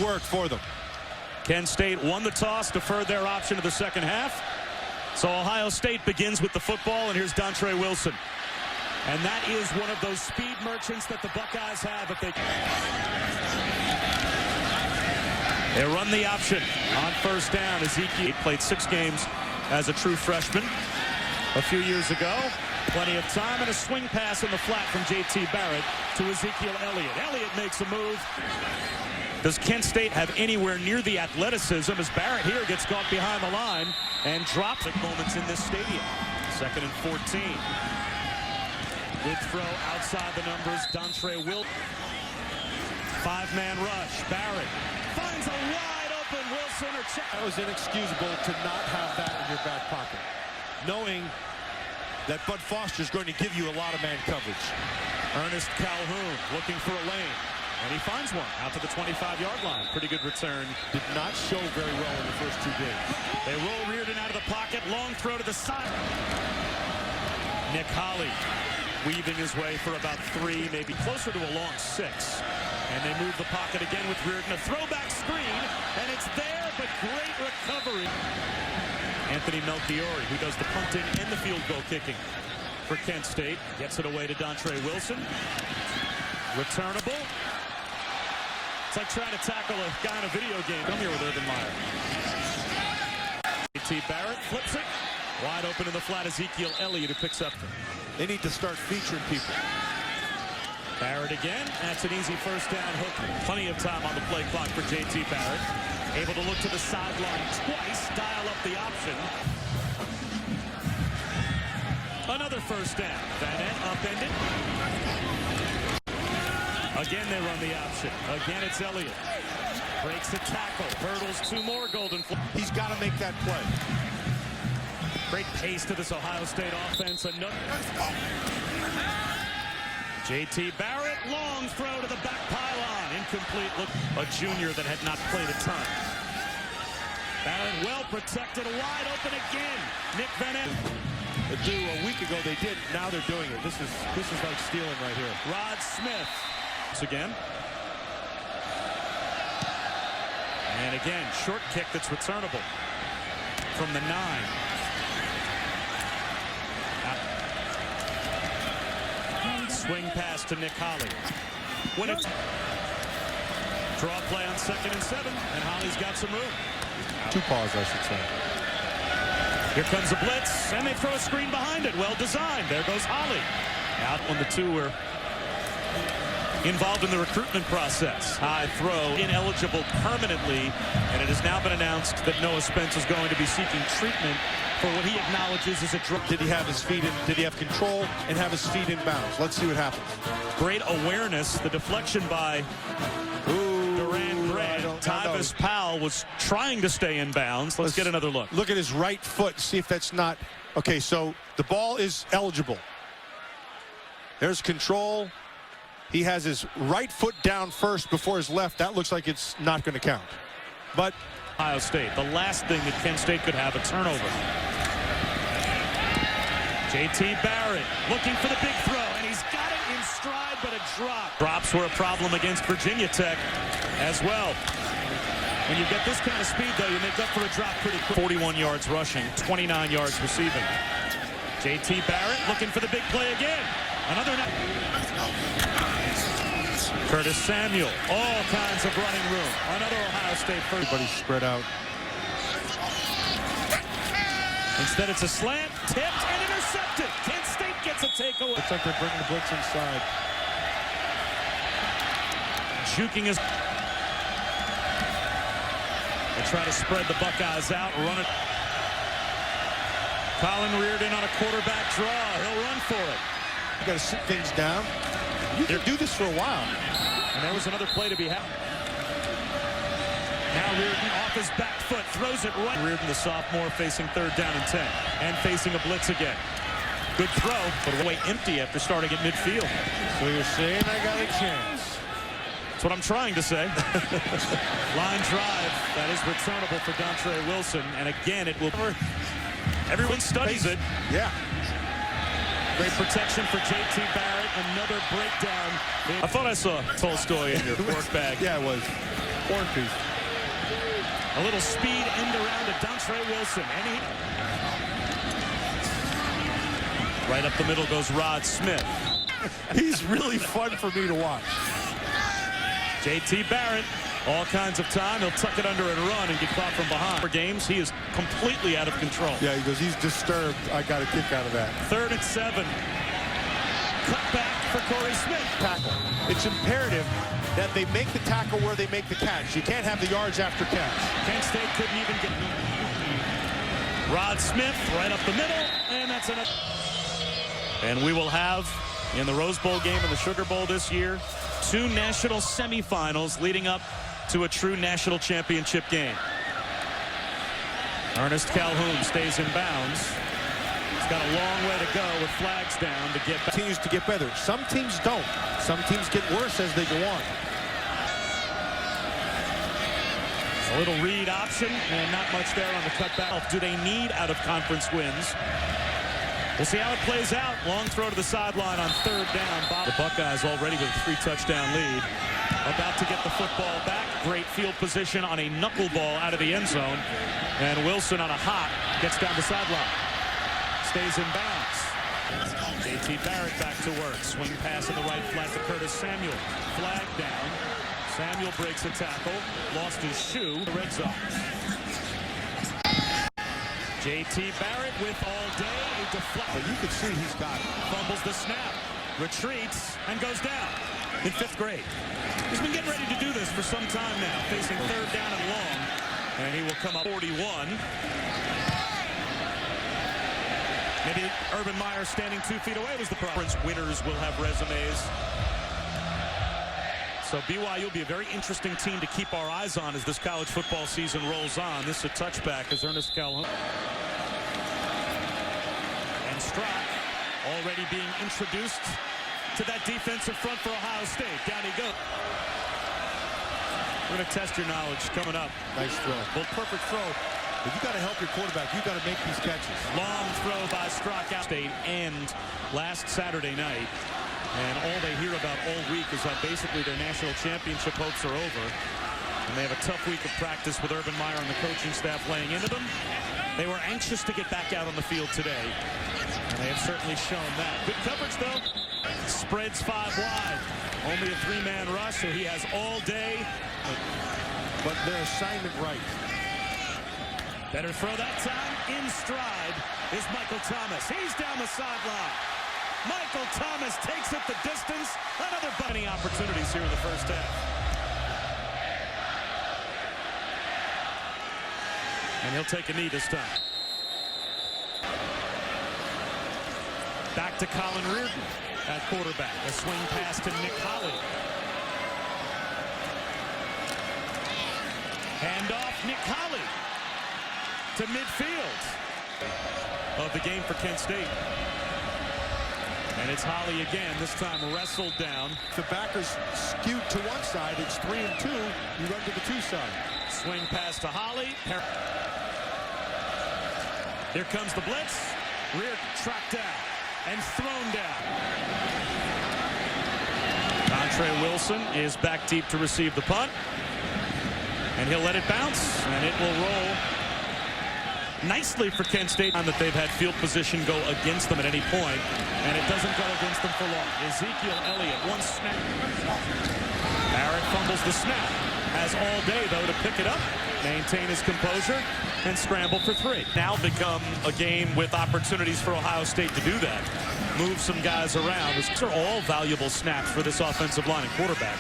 worked for them. Kent State won the toss, deferred their option to the second half. So Ohio State begins with the football, and here's Dontre Wilson. And that is one of those speed merchants that the Buckeyes have. If they run the option on first down. Ezekiel played 6 games as a true freshman a few years ago. Plenty of time, and a swing pass in the flat from J.T. Barrett to Ezekiel Elliott. Elliott makes a move. Does Kent State have anywhere near the athleticism as Barrett here gets caught behind the line and drops at moments in this stadium? 2nd and 14. Good throw outside the numbers. Dontre Wilson. 5-man rush. Barrett finds a wide open Wilson or check. That was inexcusable to not have that in your back pocket, knowing that Bud Foster is going to give you a lot of man coverage. Ernest Calhoun looking for a lane, and he finds one out to the 25-yard line. Pretty good return. Did not show very well in the first 2 games. They roll Reardon out of the pocket. Long throw to the side. Nick Holley weaving his way for about 3, maybe closer to a long 6. And they move the pocket again with Reardon. A throwback screen, and it's there, but great recovery. Anthony Melchiori, who does the punting and the field goal kicking for Kent State, gets it away to Dontre Wilson. Returnable. It's like trying to tackle a guy in a video game. Come here with Urban Meyer. J.T. Barrett flips it. Wide open in the flat, Ezekiel Elliott, who picks up. They need to start featuring people. Barrett again. That's an easy first down hook. Plenty of time on the play clock for J.T. Barrett. Able to look to the sideline twice, dial up the option. Another first down. Van Ent upended. Again, they run the option. Again, it's Elliott. Breaks a tackle. Hurdles 2 more golden. He's got to make that play. Great pace to this Ohio State offense. J.T. Barrett, long throw to the back pylon. Incomplete. Look, a junior that had not played a ton. Barrett well protected, wide open again. Nick Van Ent. A week ago they did. Now they're doing it. This is like stealing right here. Rod Smith. Again. And again, short kick that's returnable from the 9. Swing pass to Nick Holley. When it's draw play on 2nd and 7, and Holly's got some room. 2 paws, I should say. Here comes a blitz, and they throw a screen behind it. Well designed. There goes Holley. Out when the 2 were involved in the recruitment process. High throw, ineligible permanently, and it has now been announced that Noah Spence is going to be seeking treatment for what he acknowledges is a drug. Did he have his feet in? Did he have control and have his feet in bounds? Let's see what happens. Great awareness. The deflection by Duran Grant. Tyvis Powell was trying to stay in bounds. Let's get another look. Look at his right foot. See if that's not. Okay, so the ball is eligible. There's control. He has his right foot down first before his left. That looks like it's not going to count. But Ohio State, the last thing that Kent State could have, a turnover. J.T. Barrett looking for the big throw, and he's got it in stride, but a drop. Drops were a problem against Virginia Tech as well. When you get this kind of speed, though, you make up for a drop pretty quick. 41 yards rushing, 29 yards receiving. J.T. Barrett looking for the big play again. Another night. Curtis Samuel, all kinds of running room. Another Ohio State first. Everybody's spread out. Instead, it's a slant, tipped and intercepted. Kent State gets a takeaway. Looks like they're bringing the blitz inside. Juking his. They try to spread the Buckeyes out, run it. Colin Reardon on a quarterback draw. He'll run for it. You got to sit things down. You can do this for a while. And there was another play to be had. Now Reardon off his back foot, throws it right. Reardon, the sophomore, facing 3rd down and 10, and facing a blitz again. Good throw, but away empty after starting at midfield. So you're saying I got a chance? That's what I'm trying to say. Line drive, that is returnable for Dontre Wilson, and again it will. Everyone studies it. Yeah. Great protection for J.T. Barrett. Another breakdown. I thought I saw Tolstoy in your work bag. Yeah, it was. corn piece. A little speed end around to Dontre Wilson. And right up the middle goes Rod Smith. He's really fun for me to watch. J.T. Barrett, all kinds of time. He'll tuck it under and run and get caught from behind. For games, he is completely out of control. Yeah, he goes, he's disturbed. I got a kick out of that. 3rd and 7. Cut back for Corey Smith. Tackle. It's imperative that they make the tackle where they make the catch. You can't have the yards after catch. Kent State couldn't even get Rod Smith right up the middle, and that's enough. And we will have, in the Rose Bowl game and the Sugar Bowl this year, 2 national semifinals leading up to a true national championship game. Ernest Calhoun stays in bounds. He's got a long way to go with flags down to get back. Continues to get better. Some teams don't. Some teams get worse as they go on. A little read option and not much there on the cutback. Do they need out-of-conference wins? We'll see how it plays out. Long throw to the sideline on 3rd down. The Buckeyes already with a 3-touchdown lead. About to get the football back. Great field position on a knuckleball out of the end zone. And Wilson on a hop gets down the sideline. Stays in bounds. J.T. Barrett back to work. Swing pass in the right flat to Curtis Samuel. Flag down. Samuel breaks a tackle. Lost his shoe. The red zone. J.T. Barrett with all day. A deflect. But you can see he's got it. Fumbles the snap. Retreats and goes down. In 5th grade. He's been getting ready to do this for some time now. Facing 3rd down and long. And he will come up 41. Maybe Urban Meyer standing 2 feet away was the problem. Winners will have resumes. So BYU will be a very interesting team to keep our eyes on as this college football season rolls on. This is a touchback as Ernest Calhoun. And Strock already being introduced to that defensive front for Ohio State. Down he goes. We're going to test your knowledge coming up. Nice throw. Well, perfect throw. But you got to help your quarterback. You got to make these catches. Long throw by Strock out State and last Saturday night. And all they hear about all week is that basically their national championship hopes are over. And they have a tough week of practice with Urban Meyer and the coaching staff laying into them. They were anxious to get back out on the field today. And they have certainly shown that. Good coverage, though. Spreads 5 wide. Only a 3-man rush, so he has all day. But their assignment right. Better throw that time. In stride is Michael Thomas. He's down the sideline. Michael Thomas takes it the distance. Another bunny opportunities here in the first half. And he'll take a knee this time. Back to Colin Reardon at quarterback. A swing pass to Nick Holly. Handoff, Nick Holly to midfield of the game for Kent State. And it's Holly again, this time wrestled down. The backers skewed to one side. It's 3 and 2. You run to the 2 side. Swing pass to Holly. Here comes the blitz. Reardon tracked down and thrown down. Dontre Wilson is back deep to receive the punt. And he'll let it bounce, and it will roll nicely for Kent State. That they've had field position go against them at any point, and it doesn't go against them for long. Ezekiel Elliott, 1 snap. Barrett fumbles the snap. Has all day, though, to pick it up, maintain his composure, and scramble for 3. Now become a game with opportunities for Ohio State to do that. Move some guys around. These are all valuable snaps for this offensive line and quarterback.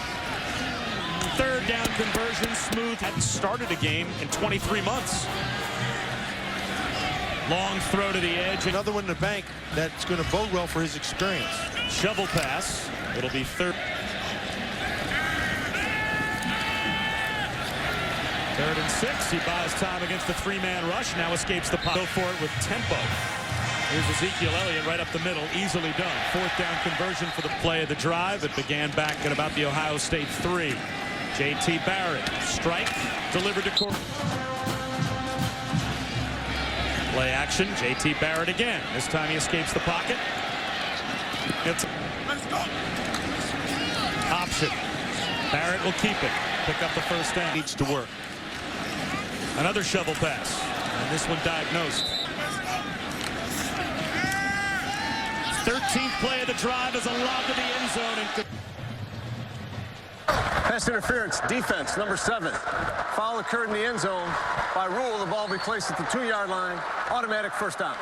3rd down conversion, smooth. Hadn't started a game in 23 months. Long throw to the edge. Another one in the bank that's going to bode well for his experience. Shovel pass. It'll be 3rd. 3rd and 6. He buys time against the 3-man rush. Now escapes the pocket. Go for it with tempo. Here's Ezekiel Elliott right up the middle. Easily done. 4th down conversion for the play of the drive. It began back at about the Ohio State 3. J.T. Barrett. Strike. Delivered to Corey. Play action. J.T. Barrett again. This time he escapes the pocket. It's option. Barrett will keep it. pick up the first down. Needs to work. Another shovel pass, and this one diagnosed. 13th play of the drive is a lob to the end zone. And pass interference, defense, number 7. Foul occurred in the end zone. By rule, the ball will be placed at the 2-yard line. Automatic first down.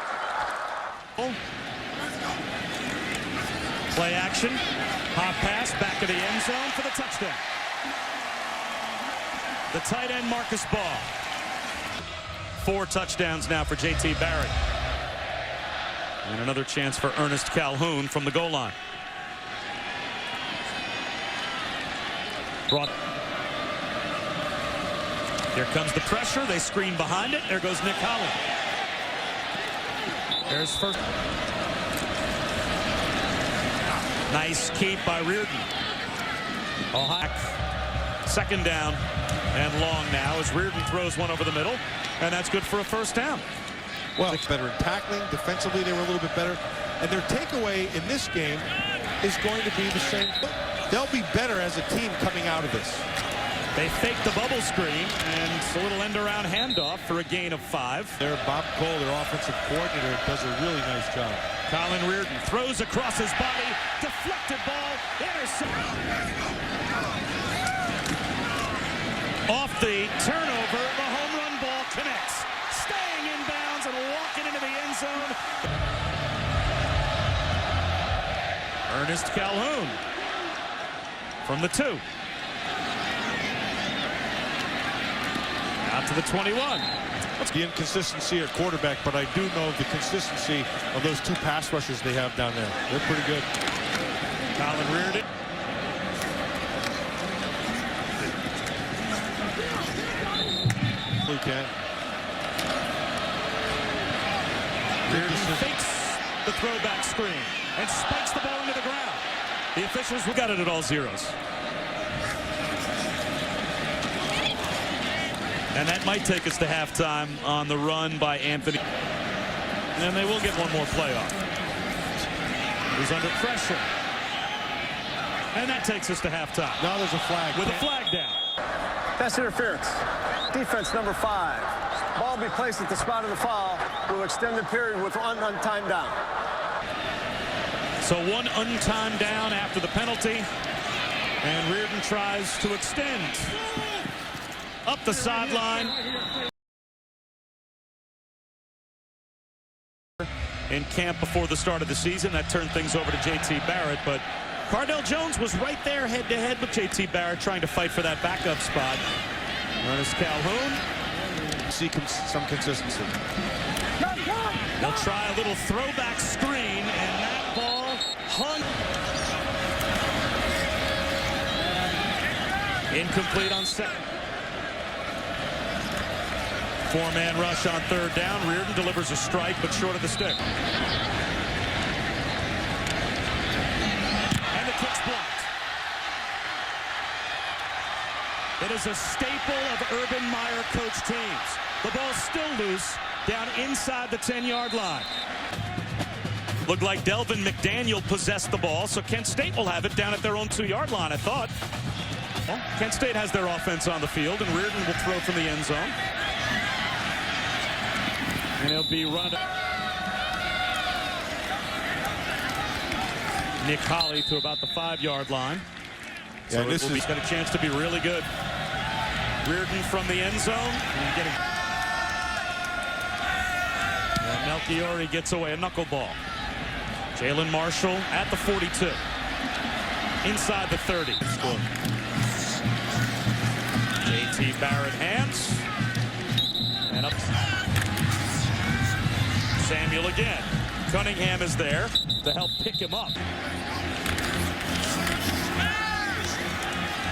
Play action. Hot pass back of the end zone for the touchdown. The tight end, Marcus Ball. 4 touchdowns now for J.T. Barrett. And another chance for Ernest Calhoun from the goal line. Here comes the pressure. They screen behind it. There goes Nick Holland. There's first. Nice keep by Reardon. Ohio. Second down and long now as Reardon throws one over the middle. And that's good for a first down. Well, better in tackling. Defensively, they were a little bit better. And their takeaway in this game is going to be the same. They'll be better as a team coming out of this. They fake the bubble screen and a little end-around handoff for a gain of 5. Their Bob Cole, their offensive coordinator, does a really nice job. Colin Reardon throws across his body. Deflected ball. Intercept. Off the turnover, the home run ball connects. Staying in bounds and walking into the end zone. Ernest Calhoun from the 2. Out to the 21. That's the inconsistency at quarterback, but I do know the consistency of those 2 pass rushers they have down there. They're pretty good. Colin Reardon. Blue can. Reardon fakes the throwback screen and spikes the ball into the ground. The officials got it at all zeros. And that might take us to halftime on the run by Anthony. And they will get one more play off. He's under pressure. And that takes us to halftime. Now there's a flag. With a flag down. Pass interference, defense, number 5. Ball will be placed at the spot of the foul. Will extend the period with one untimed down. So one untimed down after the penalty. And Reardon tries to extend. Up the sideline. In camp before the start of the season, that turned things over to J.T. Barrett, but Cardell Jones was right there head-to-head with J.T. Barrett trying to fight for that backup spot. Ernest Calhoun. See some consistency. They'll try a little throwback screen, and that ball hung. Incomplete on second. 4-man rush on 3rd down. Reardon delivers a strike, but short of the stick. And the kick's blocked. It is a staple of Urban Meyer coach teams. The ball's still loose down inside the 10-yard line. Looked like Delvin McDaniel possessed the ball, so Kent State will have it down at their own 2-yard line, I thought. Well, Kent State has their offense on the field, and Reardon will throw from the end zone. And he'll be run. Nick Holly to about the 5-yard line. So yeah, this has got a chance to be really good. Reardon from the end zone. And getting... Melchiori gets away a knuckleball. Jalen Marshall at the 42. Inside the 30. J.T. Barrett hands. And up. Samuel again. Cunningham is there to help pick him up.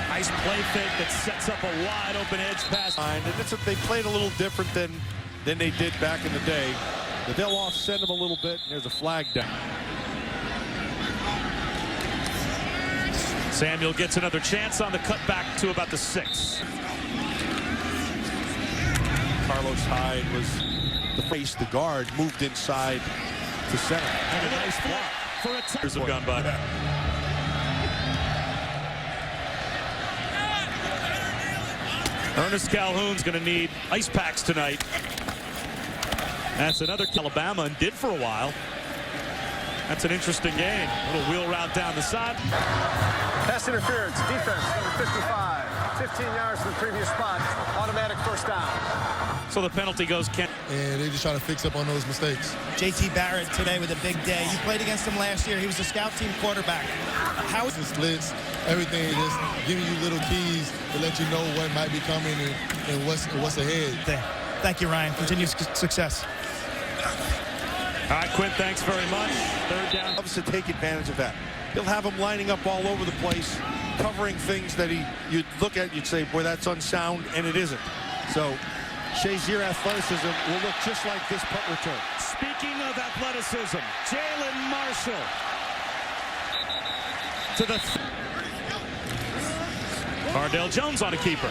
Nice play fake that sets up a wide open edge pass. And they played a little different than they did back in the day. But they'll offset him a little bit, and there's a flag down. Samuel gets another chance on the cutback to about the 6. Carlos Hyde was the face, the guard, moved inside to center. And a nice block for a touchdown. Years have gone by. Ernest Calhoun's going to need ice packs tonight. That's another Alabama and did for a while. That's an interesting game. Little wheel route down the side. Pass interference, defense, number 55. 15 yards from the previous spot. Automatic first down. So the penalty goes Kent. And they just try to fix up on those mistakes. JT Barrett today with a big day. You played against him last year. He was a scout team quarterback. How is The splits, everything, just giving you little keys to let you know what might be coming and what's ahead. Thank you, Ryan. Continued success. All right, Quinn, thanks very much. Third down. Loves to take advantage of that. He'll have him lining up all over the place, covering things that you'd look at, you'd say, boy, that's unsound, and it isn't. So Shazier athleticism will look just like this punt return. Speaking of athleticism, Jalen Marshall to the Cardale Jones on a keeper.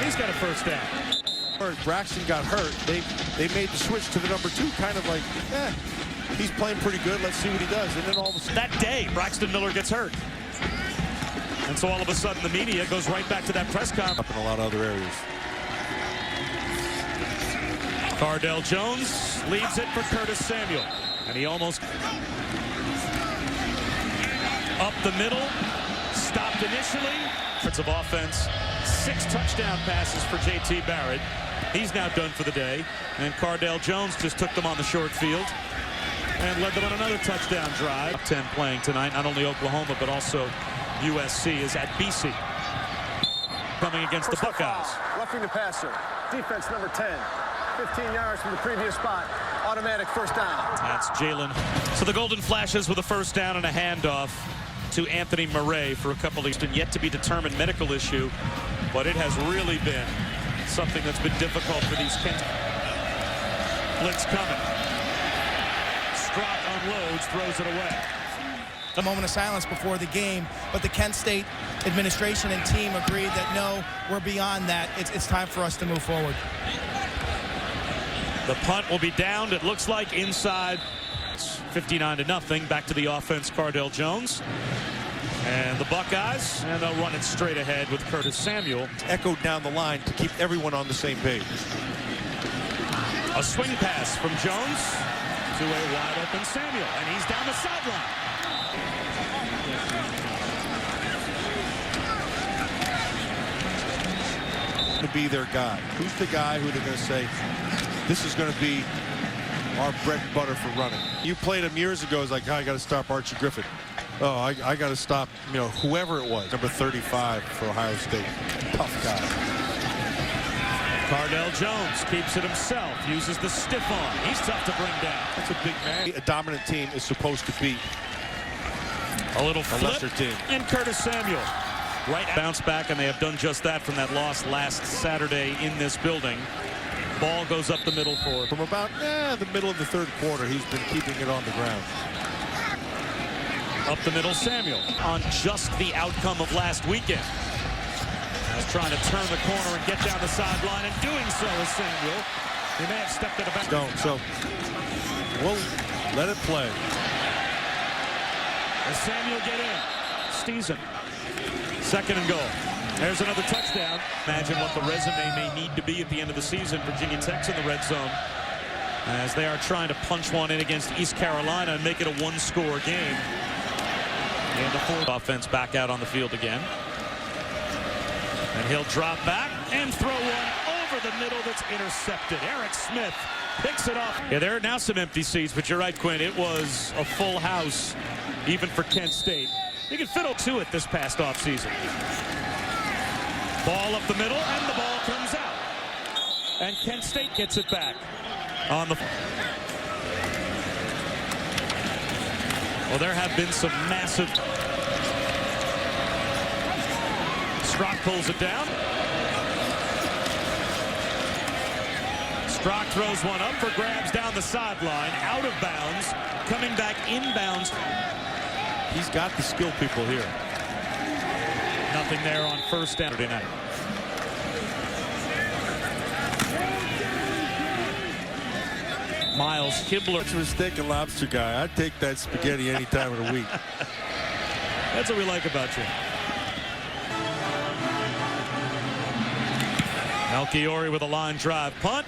He's got a first down. Braxton got hurt. They made the switch to the number 2, kind of like, he's playing pretty good. Let's see what he does. And then all of a sudden, That day, Braxton Miller gets hurt. And so all of a sudden, the media goes right back to that press conference. up in a lot of other areas. Cardale Jones leaves it for Curtis Samuel. And he almost up the middle, stopped initially. Of offense, 6 touchdown passes for JT Barrett. He's now done for the day. And Cardale Jones just took them on the short field and led them on another touchdown drive. 10 playing tonight, not only Oklahoma, but also USC is at BC. Coming against the Buckeyes. Roughing the passer. Defense number 10. 15 yards from the previous spot. Automatic first down. That's Jalen. So the Golden Flashes with a first down and a handoff to Anthony Murray for a couple of yet to be determined medical issue, but it has really been something that's been difficult for these Kent. Blitz coming. Strock unloads, throws it away. A moment of silence before the game, but the Kent State administration and team agreed that no, we're beyond that. It's time for us to move forward. The punt will be downed, it looks like, inside. 59-0. Back to the offense, Cardale Jones. And the Buckeyes, and they'll run it straight ahead with Curtis Samuel. Echoed down the line to keep everyone on the same page. A swing pass from Jones to a wide-open Samuel, and he's down the sideline. To be their guy. Who's the guy who they're going to say, this is going to be our bread and butter for running? You played him years ago. It's like, oh, I got to stop Archie Griffin. Oh, I got to stop, whoever it was. Number 35 for Ohio State. Tough guy. Cardale Jones keeps it himself, uses the stiff arm. He's tough to bring down. That's a big man. A dominant team is supposed to beat a little a lesser team. And Curtis Samuel. Right, bounce back, and they have done just that from that loss last Saturday in this building. Ball goes up the middle for From about the middle of the third quarter, he's been keeping it on the ground. Up the middle, Samuel, on just the outcome of last weekend. As trying to turn the corner and get down the sideline, and doing so is Samuel. He may have stepped at a back. Don't, so we'll let it play. As Samuel get in, Steeson, 2nd and goal. There's another touchdown. Imagine what the resume may need to be at the end of the season. Virginia Tech's in the red zone as they are trying to punch one in against East Carolina and make it a 1-score game. And the 4th offense back out on the field again. And he'll drop back and throw one over the middle that's intercepted. Eric Smith picks it off. Yeah, there are now some empty seats, but you're right, Quinn. It was a full house, even for Kent State. You can fiddle to it this past offseason. Ball up the middle, and the ball comes out. And Kent State gets it back on the... Well, there have been some massive... Strock pulls it down. Strock throws one up for grabs down the sideline, out of bounds, coming back inbounds. He's got the skill people here. Nothing there on first down tonight. Miles Kibler. Such a steak and lobster guy. I'd take that spaghetti any time of the week. That's what we like about you. Melchiori with a line drive punt.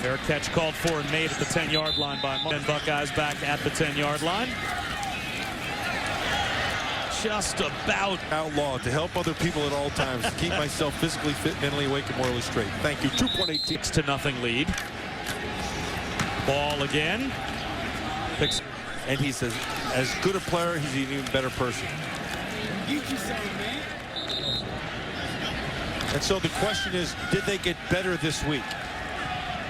Fair catch called for and made at the 10-yard line by Mo. Buckeyes back at the 10-yard line. Just about Outlaw to help other people at all times, to keep myself physically fit, mentally awake, and morally straight. Thank you. 2.18. 6-0 lead. Ball again. And he's as good a player, he's an even better person. And so the question is, did they get better this week?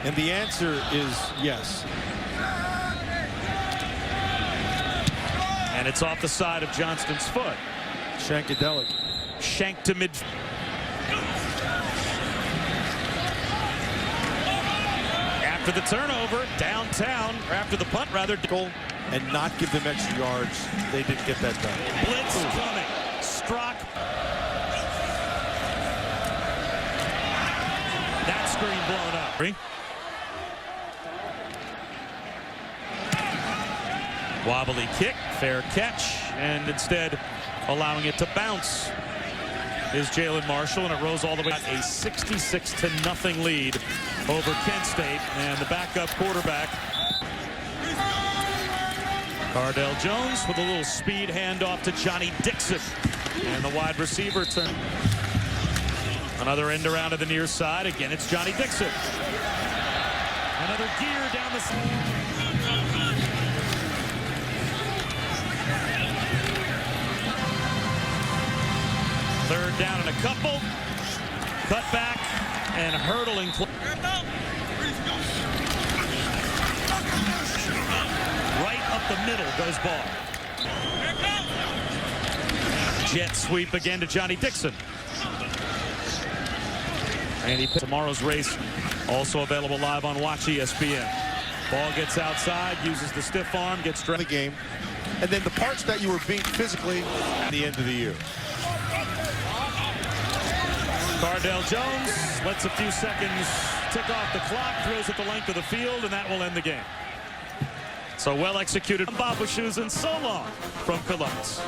And the answer is yes. And it's off the side of Johnston's foot. Shankadelic. Shank to mid. After the turnover, downtown, or after the punt, rather. And not give them extra yards. They didn't get that done. Blitz coming. Strock. That screen blown up. Wobbly kick, fair catch, and instead allowing it to bounce is Jalen Marshall, and it rolls all the way. A 66-0 lead over Kent State, and the backup quarterback Cardell Jones with a little speed handoff to Johnny Dixon, and the wide receiver turn. Another end around to the near side. Again, it's Johnny Dixon. Another gear down the side. Third down and a couple. Cut back and hurdling. Right up the middle goes ball. Jet sweep again to Johnny Dixon. And he tomorrow's race also available live on Watch ESPN. Ball gets outside, uses the stiff arm, gets straight. The game. And then the parts that you were beat physically at the end of the year. Cardell Jones lets a few seconds tick off the clock, throws at the length of the field, and that will end the game. So well executed. Bob shoes and so long from Columbus.